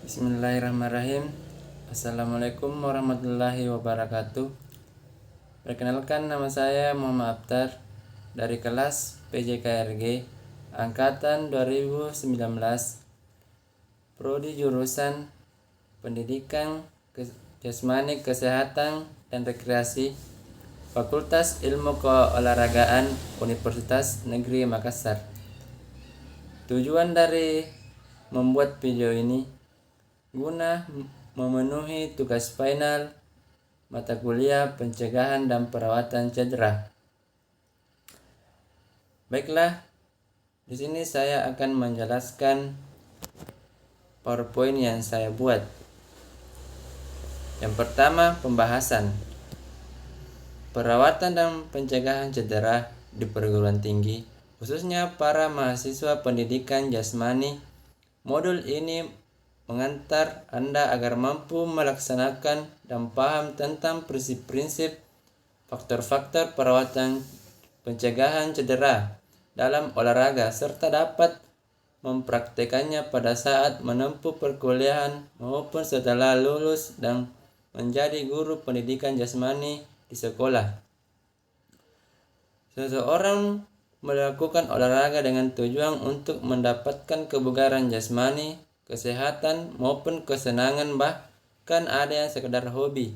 Bismillahirrahmanirrahim. Assalamualaikum warahmatullahi wabarakatuh. Perkenalkan, nama saya Muhammad Abtar dari kelas PJKRG angkatan 2019, prodi jurusan Pendidikan Jasmani Kesehatan dan Rekreasi, Fakultas Ilmu Keolahragaan Universitas Negeri Makassar. Tujuan dari membuat video ini guna memenuhi tugas final mata kuliah pencegahan dan perawatan cedera. Baiklah, di sini saya akan menjelaskan PowerPoint yang saya buat. Yang pertama, pembahasan perawatan dan pencegahan cedera di perguruan tinggi, khususnya para mahasiswa pendidikan jasmani. Modul ini mengantar Anda agar mampu melaksanakan dan paham tentang prinsip-prinsip, faktor-faktor perawatan pencegahan cedera dalam olahraga, serta dapat mempraktekannya pada saat menempuh perkuliahan maupun setelah lulus dan menjadi guru pendidikan jasmani di sekolah. Seseorang melakukan olahraga dengan tujuan untuk mendapatkan kebugaran jasmani, kesehatan maupun kesenangan, bahkan ada yang sekedar hobi.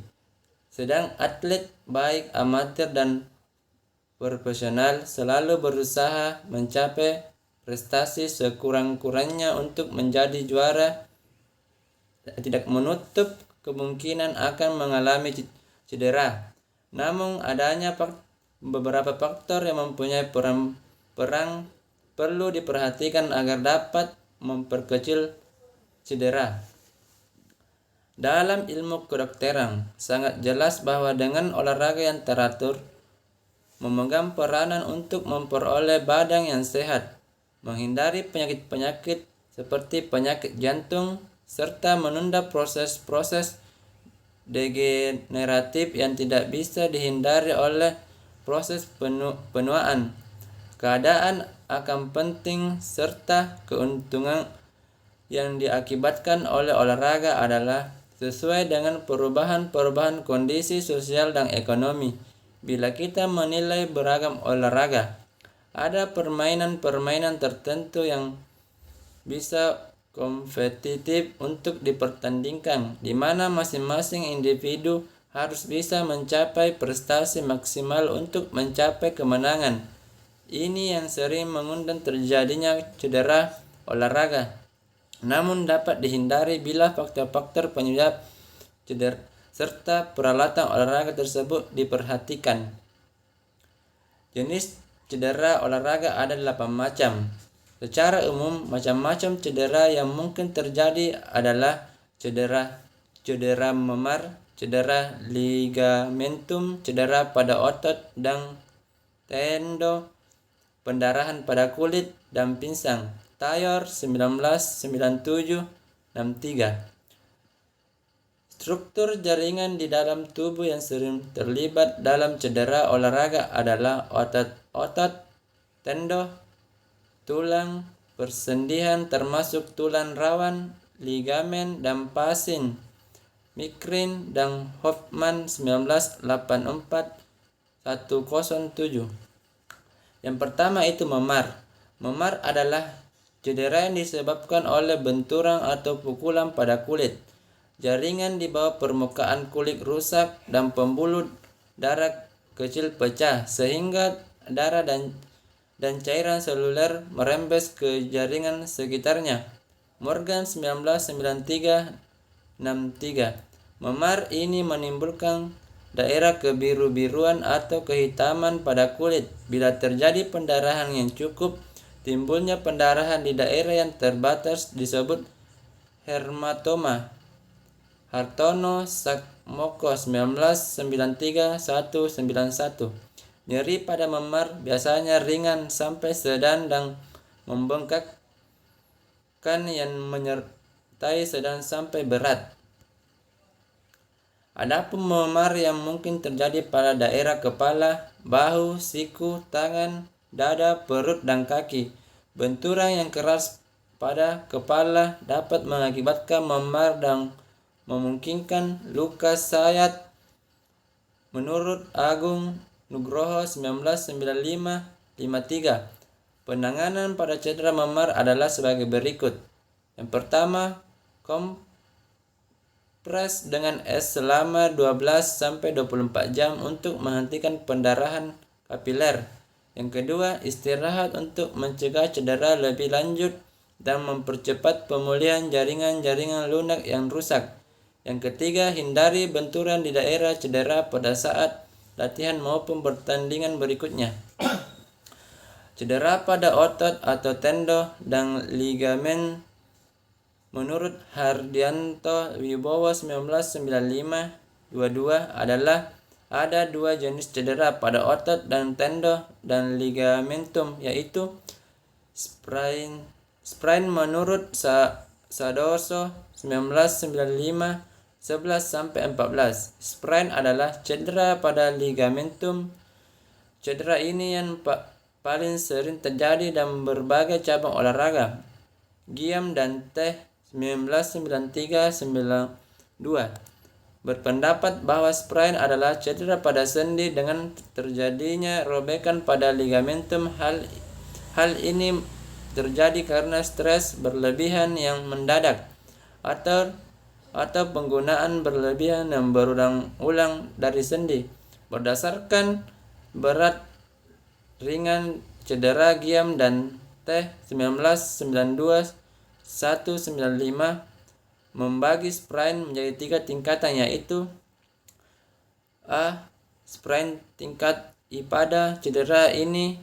Sedang atlet baik amatir dan profesional selalu berusaha mencapai prestasi sekurang-kurangnya untuk menjadi juara, tidak menutup kemungkinan akan mengalami cedera. Namun adanya beberapa faktor yang mempunyai peran perlu diperhatikan agar dapat memperkecil cedera. Dalam ilmu kedokteran, sangat jelas bahwa dengan olahraga yang teratur memegang peranan untuk memperoleh badan yang sehat, menghindari penyakit-penyakit seperti penyakit jantung, serta menunda proses-proses degeneratif yang tidak bisa dihindari oleh proses penuaan. Keadaan akan penting serta keuntungan yang diakibatkan oleh olahraga adalah sesuai dengan perubahan-perubahan kondisi sosial dan ekonomi. Bila kita menilai beragam olahraga, ada permainan-permainan tertentu yang bisa kompetitif untuk dipertandingkan, di mana masing-masing individu harus bisa mencapai prestasi maksimal untuk mencapai kemenangan. Ini yang sering mengundang terjadinya cedera olahraga, namun dapat dihindari bila faktor-faktor penyebab cedera serta peralatan olahraga tersebut diperhatikan. Jenis cedera olahraga ada 8 macam. Secara umum, macam-macam cedera yang mungkin terjadi adalah cedera memar, cedera ligamentum, cedera pada otot dan tendon, pendarahan pada kulit, dan pingsan. Taylor 1997-63. Struktur jaringan di dalam tubuh yang sering terlibat dalam cedera olahraga adalah otot, tendon, tulang, persendian termasuk tulang rawan, ligamen, dan pasin. Mikrin dan Hoffman 1984-107. Yang pertama itu memar. Memar adalah cedera yang disebabkan oleh benturan atau pukulan pada kulit. Jaringan di bawah permukaan kulit rusak dan pembuluh darah kecil pecah sehingga darah dan cairan seluler merembes ke jaringan sekitarnya. Morgan 1993-63. Memar ini menimbulkan daerah kebiru-biruan atau kehitaman pada kulit. Bila terjadi pendarahan yang cukup, timbulnya pendarahan di daerah yang terbatas disebut hematoma. Hartono Sakmoko 1993-191. Nyeri pada memar biasanya ringan sampai sedang dan membengkakkan yang menyertai sedang sampai berat. Adapun memar yang mungkin terjadi pada daerah kepala, bahu, siku, tangan, dada, perut, dan kaki. Benturan yang keras pada kepala dapat mengakibatkan memar dan memungkinkan luka sayat. Menurut Agung Nugroho 1995-53, penanganan pada cedera memar adalah sebagai berikut. Yang pertama, kompres dengan es selama 12-24 jam untuk menghentikan pendarahan kapiler. Yang kedua, istirahat untuk mencegah cedera lebih lanjut dan mempercepat pemulihan jaringan-jaringan lunak yang rusak. Yang ketiga, hindari benturan di daerah cedera pada saat latihan maupun pertandingan berikutnya. Cedera pada otot atau tendon dan ligamen. Menurut Hardianto Wibowo 1995-22 ada dua jenis cedera pada otot dan tendon dan ligamentum, yaitu sprain menurut Sadoso 1995-11-14. Sprain adalah cedera pada ligamentum. Cedera ini yang paling sering terjadi dalam berbagai cabang olahraga. Giam dan Teh 1993-92 berpendapat bahwa sprain adalah cedera pada sendi dengan terjadinya robekan pada ligamentum. Hal ini terjadi karena stres berlebihan yang mendadak atau penggunaan berlebihan yang berulang-ulang dari sendi. Berdasarkan berat ringan cedera Giam dan Teh 1992-195 membagi sprain menjadi 3 tingkatan, yaitu A. Sprain tingkat I. Pada cedera ini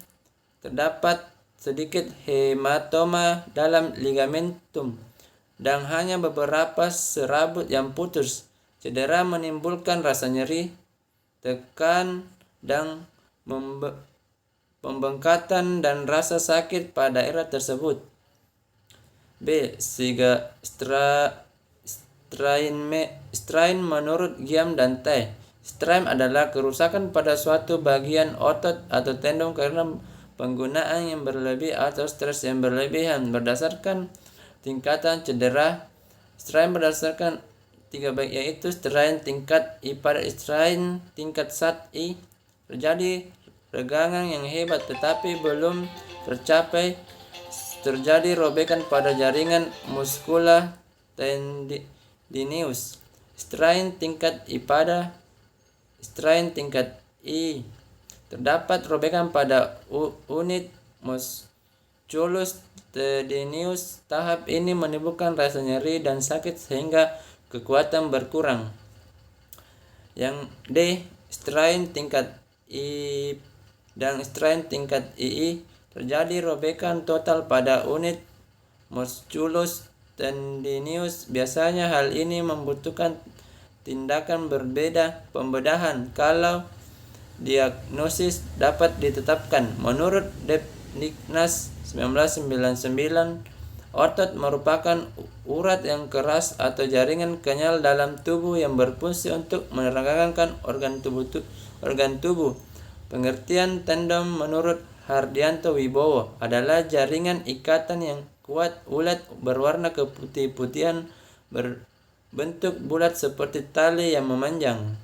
terdapat sedikit hematoma dalam ligamentum dan hanya beberapa serabut yang putus. Cedera menimbulkan rasa nyeri, tekan, dan pembengkatan dan rasa sakit pada daerah tersebut. B. Strain menurut Giam dan Teh. Strain adalah kerusakan pada suatu bagian otot atau tendon karena penggunaan yang berlebih atau stres yang berlebihan. Berdasarkan tingkatan cedera, strain berdasarkan 3 bagian, yaitu strain tingkat I pada strain tingkat 1I terjadi regangan yang hebat tetapi belum tercapai. Terjadi robekan pada jaringan muskula tendinius. Strain tingkat I pada strain tingkat I terdapat robekan pada unit musculus tendinius. Tahap ini menimbulkan rasa nyeri dan sakit sehingga kekuatan berkurang. Yang D. Strain tingkat I dan strain tingkat II terjadi robekan total pada unit musculus tendinius. Biasanya hal ini membutuhkan tindakan pembedahan kalau diagnosis dapat ditetapkan. Menurut Debniknas 1999, otot merupakan urat yang keras atau jaringan kenyal dalam tubuh yang berfungsi untuk menerangikan organ tubuh. Pengertian tendon menurut Hardianto Wibowo adalah jaringan ikatan yang kuat, ulat, berwarna keputih-putihan, berbentuk bulat seperti tali yang memanjang.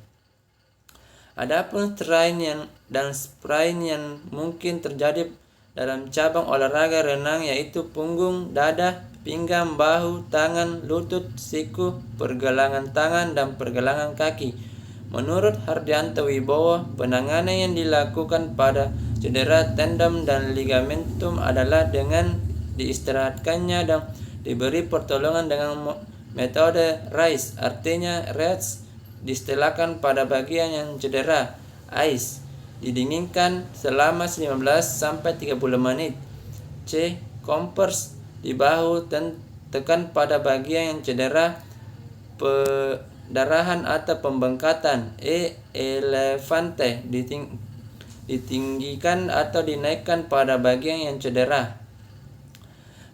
Adapun strain dan sprain yang mungkin terjadi dalam cabang olahraga renang, yaitu punggung, dada, pinggang, bahu, tangan, lutut, siku, pergelangan tangan, dan pergelangan kaki. Menurut Hardianto Wibowo, penanganan yang dilakukan pada cedera tendon dan ligamentum adalah dengan diistirahatkannya dan diberi pertolongan dengan metode RICE, artinya rest, diistilahkan pada bagian yang cedera, ice, didinginkan selama 15-30 menit. C. Kompres di bahu, tekan pada bagian yang cedera, pendarahan atau pembengkatan. E. Elevante, ditinggikan atau dinaikkan pada bagian yang cedera.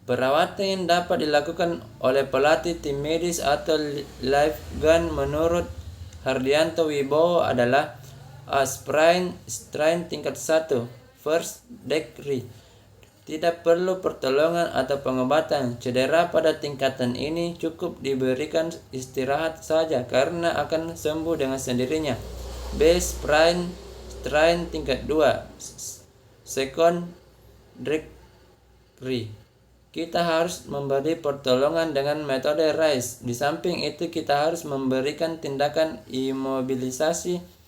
Perawatan yang dapat dilakukan oleh pelatih tim medis atau lifeguard menurut Hardianto Wibowo adalah A. Strain tingkat 1 first degree, Tidak perlu pertolongan atau pengobatan. Cedera pada tingkatan ini cukup diberikan istirahat saja karena akan sembuh dengan sendirinya. B. Strain tingkat 2. Secondary. Kita harus memberi pertolongan dengan metode RICE. Di samping itu kita harus memberikan tindakan imobilisasi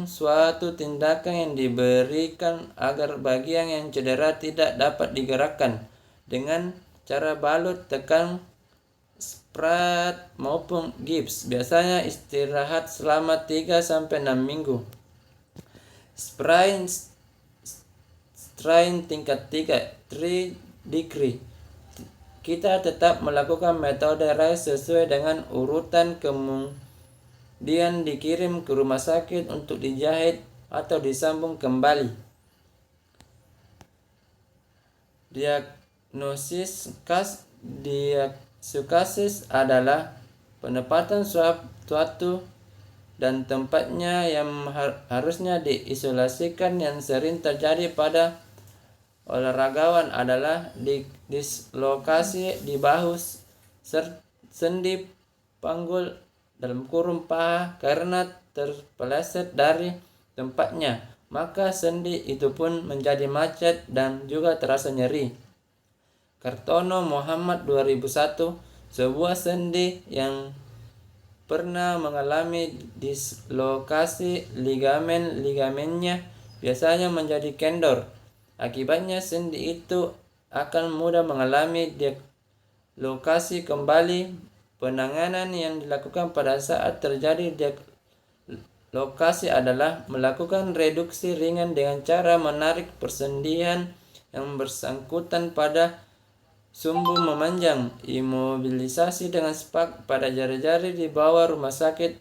suatu tindakan yang diberikan agar bagian yang cedera tidak dapat digerakkan dengan cara balut, tekan, sprat maupun gips. Biasanya istirahat selama 3-6 minggu. Strain tingkat 3 3 degree. Kita tetap melakukan metode RICE sesuai dengan urutan, kemudian dikirim ke rumah sakit untuk dijahit atau disambung kembali. Diagnosis adalah penempatan suatu dan tempatnya yang harusnya diisolasikan. Yang sering terjadi pada olahragawan adalah dislokasi di bahu, sendi panggul paha karena terpeleset dari tempatnya, maka sendi itu pun menjadi macet dan juga terasa nyeri. Kartono Muhammad 2001, sebuah sendi yang pernah mengalami dislokasi ligamennya biasanya menjadi kendor. Akibatnya sendi itu akan mudah mengalami dislokasi kembali. Penanganan yang dilakukan pada saat terjadi dislokasi adalah melakukan reduksi ringan dengan cara menarik persendian yang bersangkutan pada sumbu memanjang, imobilisasi dengan spak pada jari-jari di bawah rumah sakit.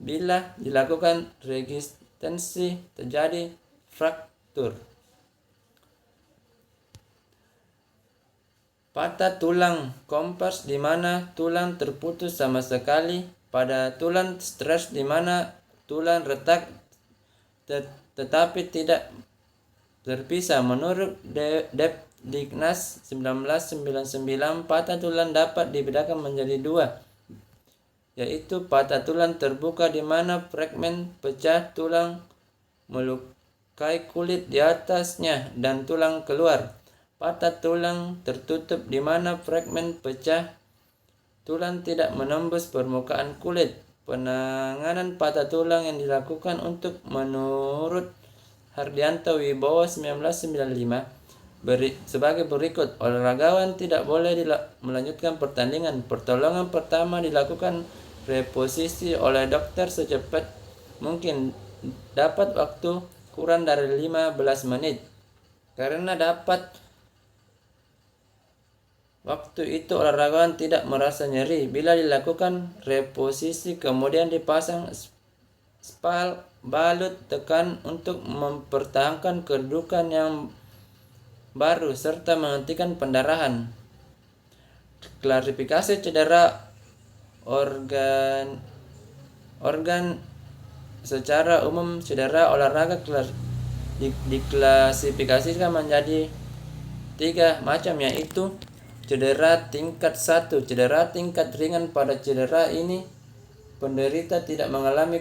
Bila dilakukan resistensi, terjadi fraktur. Patah tulang kompas di mana tulang terputus sama sekali. Pada tulang stres di mana tulang retak tetapi tidak terpisah. Menurut Depdignas 1999, patah tulang dapat dibedakan menjadi dua, yaitu patah tulang terbuka di mana fragmen pecah tulang melukai kulit di atasnya dan tulang keluar. Patah tulang tertutup di mana fragmen pecah tulang tidak menembus permukaan kulit. Penanganan patah tulang yang dilakukan menurut Hardianto Wibowo 1995 sebagai berikut. Olahragawan tidak boleh melanjutkan pertandingan. Pertolongan pertama dilakukan reposisi oleh dokter secepat mungkin. Dapat waktu kurang dari 15 menit. Karena dapat waktu itu olahragawan tidak merasa nyeri. Bila dilakukan reposisi kemudian dipasang spal balut tekan untuk mempertahankan kedudukan yang baru serta menghentikan pendarahan. Klarifikasi cedera organ secara umum. Cedera olahraga diklasifikasikan menjadi 3 macam, yaitu cedera tingkat 1. Cedera tingkat ringan. Pada cedera ini penderita tidak mengalami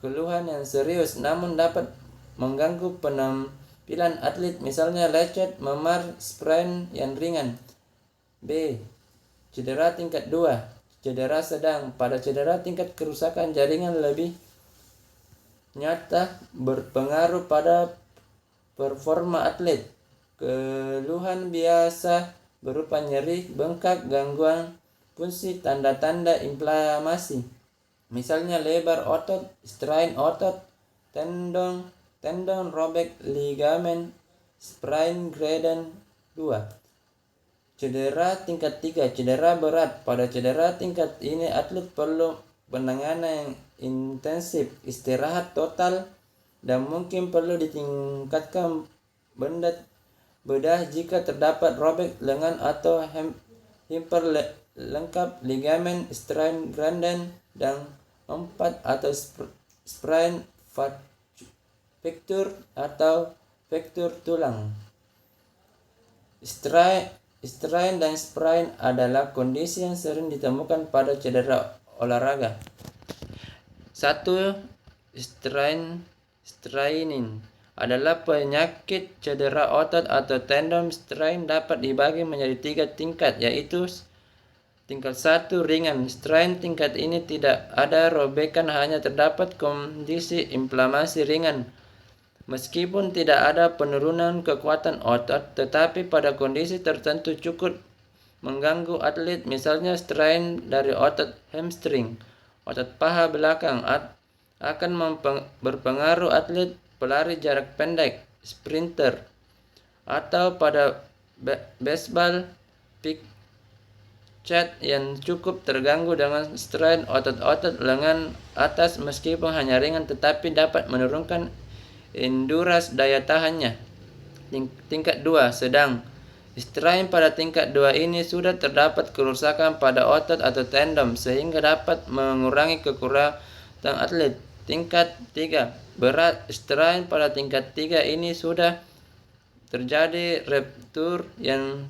keluhan yang serius namun dapat mengganggu penampilan atlet, misalnya lecet, memar, sprain yang ringan. B. Cedera tingkat 2. Cedera sedang. Pada cedera tingkat kerusakan jaringan lebih nyata berpengaruh pada performa atlet. Keluhan biasa berupa nyeri, bengkak, gangguan fungsi, tanda-tanda inflamasi, misalnya lebar otot, strain otot, tendon robek, ligamen, sprain grade 2. Cedera tingkat 3. Cedera berat. Pada cedera tingkat ini atlet perlu penanganan yang intensif, istirahat total, dan mungkin perlu ditingkatkan bedah jika terdapat robek lengan atau hemper lengkap, ligamen, strain grande dan 4 atau sprain fracture atau fracture tulang. Strain dan sprain adalah kondisi yang sering ditemukan pada cedera olahraga. 1. Straining adalah penyakit cedera otot atau tendon. Strain dapat dibagi menjadi 3 tingkat, yaitu tingkat 1 ringan. Strain tingkat ini tidak ada robekan, hanya terdapat kondisi inflamasi ringan. Meskipun tidak ada penurunan kekuatan otot, tetapi pada kondisi tertentu cukup mengganggu atlet, misalnya strain dari otot hamstring, otot paha belakang, akan berpengaruh atlet pelari jarak pendek, sprinter, atau pada baseball pitcher yang cukup terganggu dengan strain otot-otot lengan atas. Meskipun hanya ringan, tetapi dapat menurunkan endurance daya tahannya. Tingkat 2 sedang. Strain pada tingkat 2 ini sudah terdapat kerusakan pada otot atau tendon sehingga dapat mengurangi kekuatan atlet. Tingkat 3 berat. Strain pada tingkat 3 ini sudah terjadi ruptur yang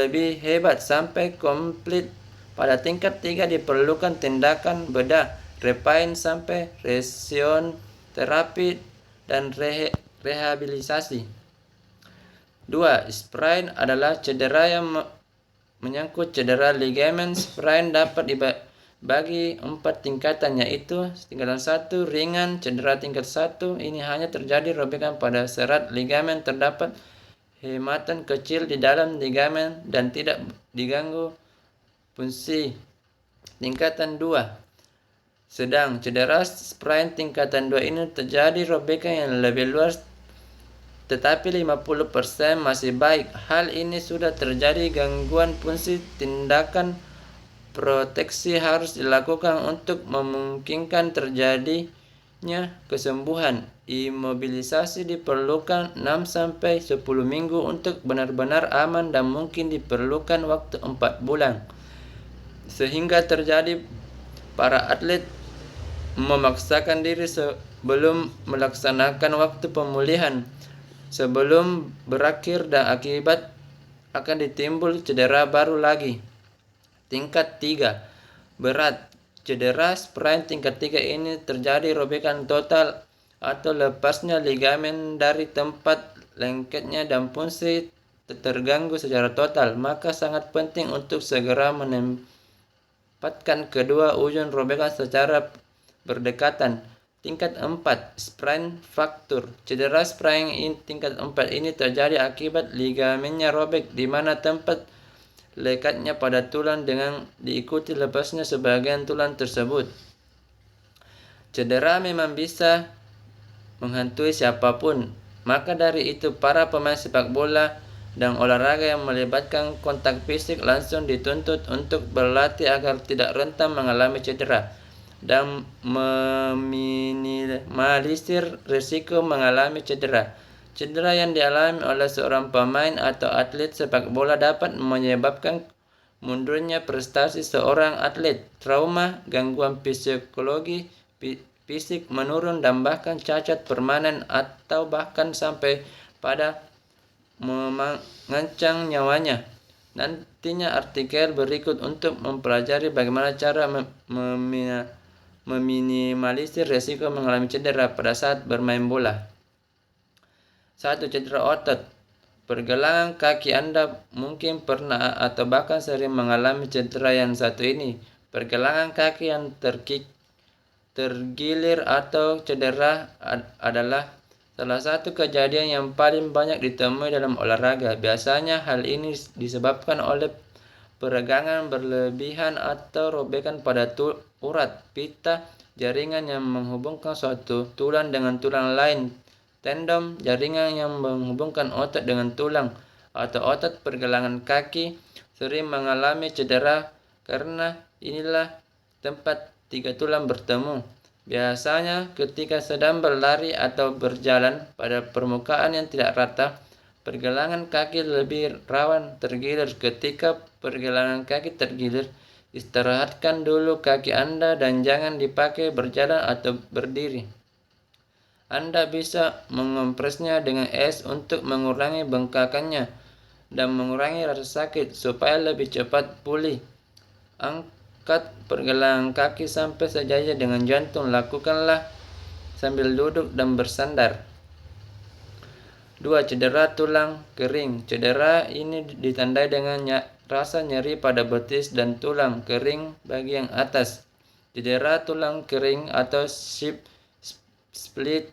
lebih hebat sampai komplit. Pada tingkat 3 diperlukan tindakan bedah, repair sampai lesion terapi dan rehabilitasi. 2. Sprain adalah cedera yang menyangkut cedera ligamen. Sprain dapat dibagi 4 tingkatan, yaitu tingkatan 1 ringan. Cedera tingkat 1 ini hanya terjadi robekan pada serat ligamen, terdapat hematan kecil di dalam ligamen dan tidak diganggu fungsi. Tingkatan 2 sedang. Cedera sprain tingkatan 2 ini terjadi robekan yang lebih luas, tetapi 50% masih baik. Hal ini sudah terjadi gangguan fungsi. Tindakan proteksi harus dilakukan untuk memungkinkan terjadinya kesembuhan. Imobilisasi diperlukan 6-10 minggu untuk benar-benar aman, dan mungkin diperlukan waktu 4 bulan. Sehingga terjadi para atlet memaksakan diri sebelum melaksanakan waktu pemulihan sebelum berakhir, dan akibat akan ditimbul cedera baru lagi. Tingkat 3 berat. Cedera sprain tingkat 3 ini terjadi robekan total atau lepasnya ligamen dari tempat lengketnya dan fungsi terganggu secara total. Maka sangat penting untuk segera menempatkan kedua ujung robekan secara berdekatan. Tingkat 4 sprain fracture. Cedera sprain tingkat 4 ini terjadi akibat ligamennya robek, di mana tempat lekatnya pada tulang dengan diikuti lepasnya sebagian tulang tersebut. Cedera memang bisa menghantui siapapun, maka dari itu para pemain sepak bola dan olahraga yang melibatkan kontak fisik langsung dituntut untuk berlatih agar tidak rentan mengalami cedera dan meminimalisir risiko mengalami cedera. Cedera yang dialami oleh seorang pemain atau atlet sepak bola dapat menyebabkan mundurnya prestasi seorang atlet, trauma, gangguan psikologi, fisik menurun, dan bahkan cacat permanen, atau bahkan sampai pada mengancam nyawanya. Nantinya artikel berikut untuk mempelajari bagaimana cara meminimalisir risiko mengalami cedera pada saat bermain bola. 1. Cedera otot. Pergelangan kaki Anda mungkin pernah atau bahkan sering mengalami cedera yang satu ini. Pergelangan kaki yang tergilir atau cedera adalah salah satu kejadian yang paling banyak ditemui dalam olahraga. Biasanya hal ini disebabkan oleh peregangan berlebihan atau robekan pada urat, pita, jaringan yang menghubungkan suatu tulang dengan tulang lain, tendon, jaringan yang menghubungkan otot dengan tulang, atau otot. Pergelangan kaki sering mengalami cedera karena inilah tempat 3 tulang bertemu. Biasanya ketika sedang berlari atau berjalan pada permukaan yang tidak rata, pergelangan kaki lebih rawan tergilir. Ketika pergelangan kaki tergilir, istirahatkan dulu kaki Anda dan jangan dipakai berjalan atau berdiri. Anda bisa mengompresnya dengan es untuk mengurangi bengkakannya. dan mengurangi rasa sakit supaya lebih cepat pulih. Angkat pergelangan kaki sampai sejajar dengan jantung. Lakukanlah sambil duduk dan bersandar. 2. Cedera tulang kering. Cedera ini ditandai dengan rasa nyeri pada betis dan tulang kering bagian atas. Cedera tulang kering atau split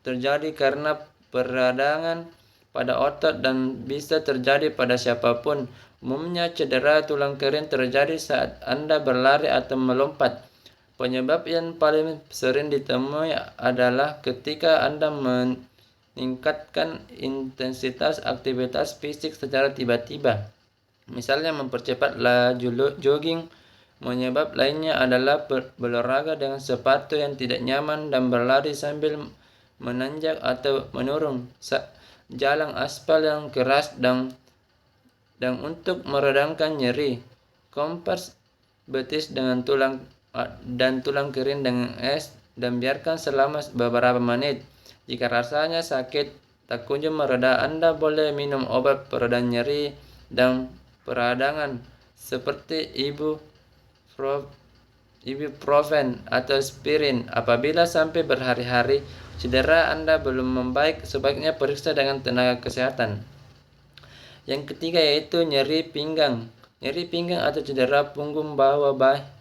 terjadi karena peradangan pada otot dan bisa terjadi pada siapapun. Umumnya cedera tulang kering terjadi saat Anda berlari atau melompat. Penyebab yang paling sering ditemui adalah ketika Anda meningkatkan intensitas aktivitas fisik secara tiba-tiba. Misalnya mempercepat laju jogging. Penyebab lainnya adalah berolahraga dengan sepatu yang tidak nyaman dan berlari sambil menanjak atau menurun jalan aspal yang keras dan untuk meredamkan nyeri, kompres betis dengan tulang kering dengan es dan biarkan selama beberapa menit. Jika rasanya sakit tak kunjung mereda, Anda boleh minum obat pereda nyeri dan peradangan seperti ibuprofen atau aspirin. Apabila sampai berhari-hari cedera Anda belum membaik, sebaiknya periksa dengan tenaga kesehatan. Yang ketiga yaitu nyeri pinggang. Nyeri pinggang atau cedera punggung bawah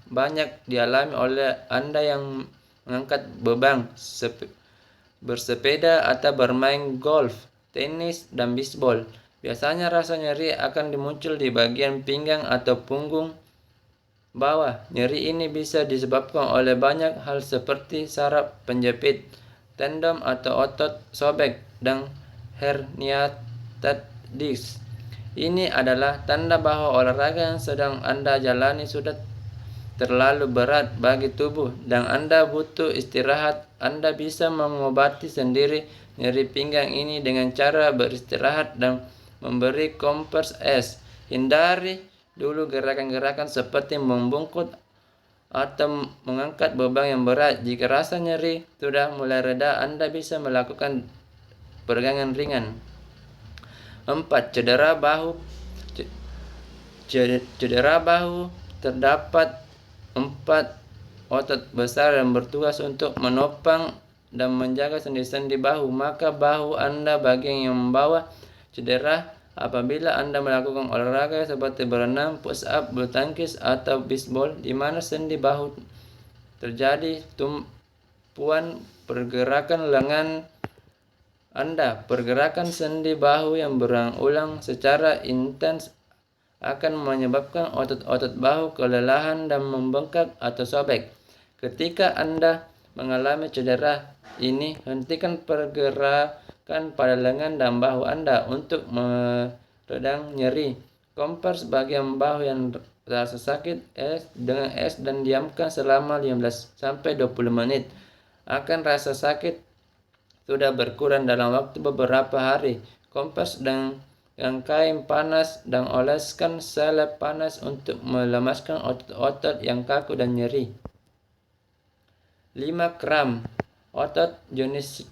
banyak dialami oleh Anda yang mengangkat beban, bersepeda atau bermain golf, tenis, dan bisbol. Biasanya rasa nyeri akan muncul di bagian pinggang atau punggung bawah. Nyeri ini bisa disebabkan oleh banyak hal seperti saraf penjepit, tendon atau otot sobek, dan herniated disc. Ini adalah tanda bahwa olahraga yang sedang Anda jalani sudah terlalu berat bagi tubuh dan Anda butuh istirahat. Anda bisa mengobati sendiri nyeri pinggang ini dengan cara beristirahat dan memberi kompres es. Hindari dulu gerakan-gerakan seperti membungkuk atau mengangkat beban yang berat. Jika rasa nyeri sudah mulai reda, Anda bisa melakukan peregangan ringan. 4. Cedera bahu. Cedera bahu terdapat 4 otot besar yang bertugas untuk menopang dan menjaga sendi-sendi bahu. Maka bahu Anda bagian yang membawa cedera apabila Anda melakukan olahraga seperti berenang, push up, bulu tangkis, atau bisbol, di mana sendi bahu terjadi tumpuan pergerakan lengan Anda. Pergerakan sendi bahu yang berulang-ulang secara intens akan menyebabkan otot-otot bahu kelelahan dan membengkak atau sobek. Ketika Anda mengalami cedera ini, hentikan pergerakan pada lengan dan bahu Anda untuk meredam nyeri. Kompres bagian bahu yang terasa sakit dengan es dan diamkan selama 15-20 menit. Akan rasa sakit sudah berkurang dalam waktu beberapa hari. Kompres dengan kain panas dan oleskan salep panas untuk melemaskan otot-otot yang kaku dan nyeri. 5. Kram. Otot jenis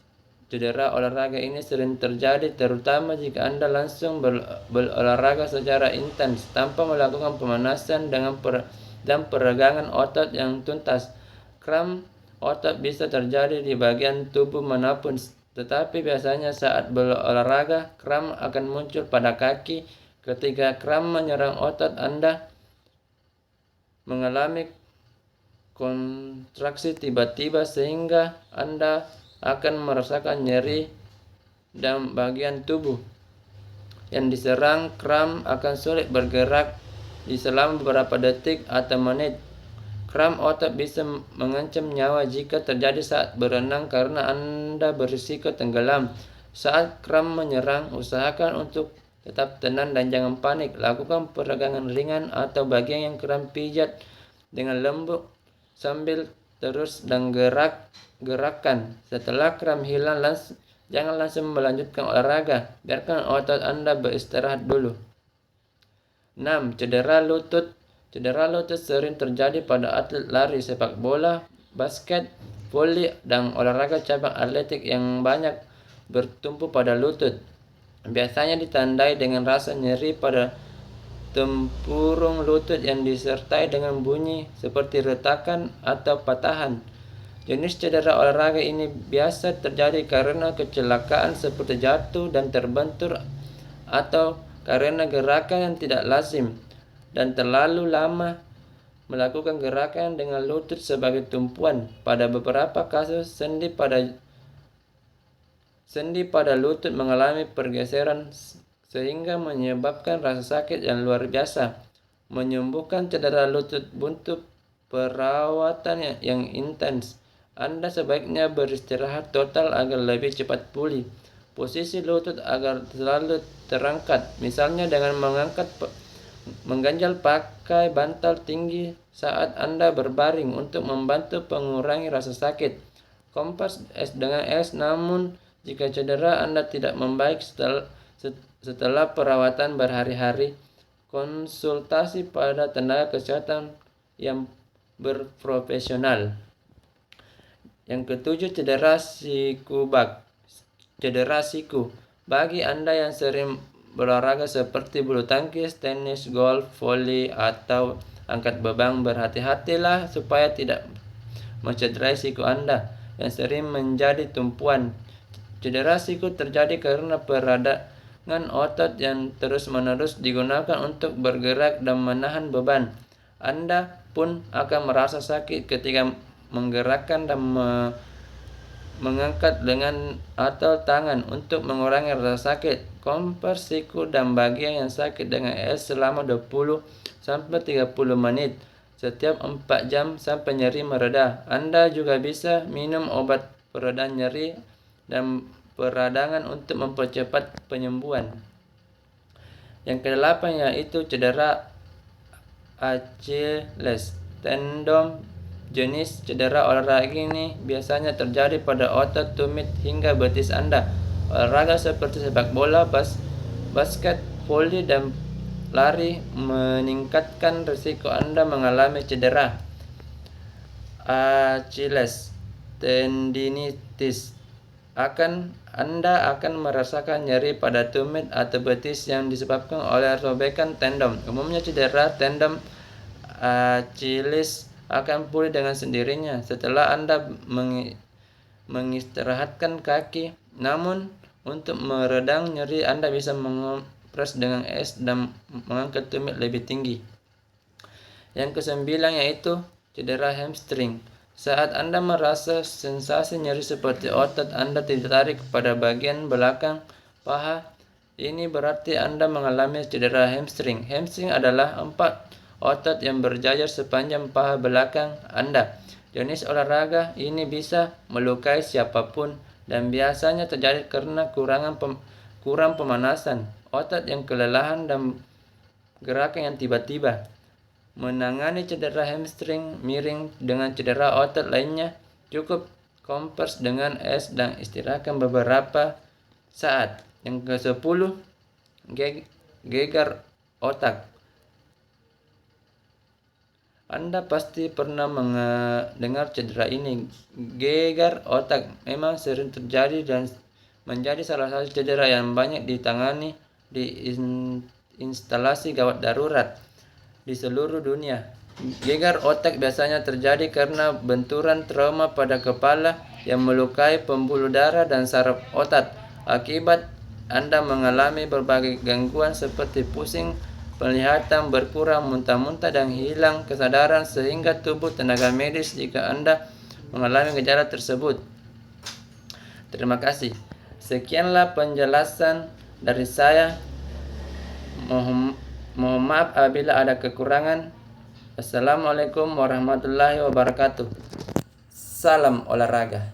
cedera olahraga ini sering terjadi terutama jika Anda langsung berolahraga secara intens tanpa melakukan pemanasan dan peregangan otot yang tuntas. Kram otot bisa terjadi di bagian tubuh manapun, tetapi biasanya saat berolahraga, kram akan muncul pada kaki. Ketika kram menyerang otot, Anda mengalami kontraksi tiba-tiba sehingga Anda akan merasakan nyeri dan bagian tubuh yang diserang kram akan sulit bergerak di selama beberapa detik atau menit. Kram otot bisa mengancam nyawa jika terjadi saat berenang karena Anda berisiko tenggelam. Saat kram menyerang, usahakan untuk tetap tenang dan jangan panik. Lakukan peregangan ringan atau bagian yang kram pijat dengan lembut sambil terus dan gerakan. Setelah kram hilang, jangan langsung melanjutkan olahraga. Biarkan otot Anda beristirahat dulu. 6. Cedera lutut. Cedera lutut sering terjadi pada atlet lari, sepak bola, basket, voli, dan olahraga cabang atletik yang banyak bertumpu pada lutut. biasanya ditandai dengan rasa nyeri pada tempurung lutut yang disertai dengan bunyi seperti retakan atau patahan. Jenis cedera olahraga ini biasa terjadi karena kecelakaan seperti jatuh dan terbentur atau karena gerakan yang tidak lazim dan terlalu lama melakukan gerakan dengan lutut sebagai tumpuan. Pada beberapa kasus, sendi pada lutut mengalami pergeseran sehingga menyebabkan rasa sakit yang luar biasa. Menyembuhkan cedera lutut butuh perawatan yang intens. Anda sebaiknya beristirahat total agar lebih cepat pulih. Posisi lutut agar selalu terangkat, misalnya dengan mengganjal pakai bantal tinggi saat Anda berbaring untuk membantu mengurangi rasa sakit. Kompres dengan es, namun jika cedera Anda tidak membaik setelah perawatan berhari-hari, konsultasi pada tenaga kesehatan yang berprofesional. Yang ketujuh, cedera siku. Bagi Anda yang sering berolahraga seperti bulu tangkis, tenis, golf, voli, atau angkat beban, berhati-hatilah supaya tidak mencederai siku Anda yang sering menjadi tumpuan. Cedera siku terjadi karena peradangan otot yang terus-menerus digunakan untuk bergerak dan menahan beban. Anda pun akan merasa sakit ketika menggerakkan dan mengangkat lengan atau tangan untuk mengurangi rasa sakit. Kompres siku dan bagian yang sakit dengan es selama 20 sampai 30 menit setiap 4 jam sampai nyeri mereda. Anda juga bisa minum obat pereda nyeri dan peradangan untuk mempercepat penyembuhan. Yang kedelapan yaitu cedera Achilles tendon. Jenis cedera olahraga ini biasanya terjadi pada otot tumit hingga betis Anda. Olahraga seperti sepak bola, basket, voli, dan lari meningkatkan risiko Anda mengalami cedera Achilles tendinitis. Anda akan merasakan nyeri pada tumit atau betis yang disebabkan oleh robekan tendon. Umumnya cedera tendon Achilles akan pulih dengan sendirinya setelah Anda mengistirahatkan kaki. Namun, untuk meredam nyeri, Anda bisa mengompres dengan es dan mengangkat tumit lebih tinggi. Yang kesembilan yaitu cedera hamstring. Saat Anda merasa sensasi nyeri seperti otot Anda ditarik pada bagian belakang paha, ini berarti Anda mengalami cedera hamstring. Hamstring adalah 4 otot yang berjajar sepanjang paha belakang Anda. Jenis olahraga ini bisa melukai siapapun dan biasanya terjadi karena kurang pemanasan, otot yang kelelahan, dan gerakan yang tiba-tiba. Menangani cedera hamstring miring dengan cedera otot lainnya, cukup kompres dengan es dan istirahatkan beberapa saat. Yang ke-10, gegar otak. Anda pasti pernah mendengar cedera ini. Gegar otak memang sering terjadi dan menjadi salah satu cedera yang banyak ditangani di instalasi gawat darurat di seluruh dunia. Gegar otak biasanya terjadi karena benturan trauma pada kepala yang melukai pembuluh darah dan saraf otak. Akibat Anda mengalami berbagai gangguan seperti pusing, penglihatan berkurang, muntah-muntah, dan hilang kesadaran sehingga tubuh tenaga medis jika Anda mengalami gejala tersebut. Terima kasih. Sekianlah penjelasan dari saya. Mohon maaf apabila ada kekurangan. Assalamualaikum warahmatullahi wabarakatuh. Salam olahraga.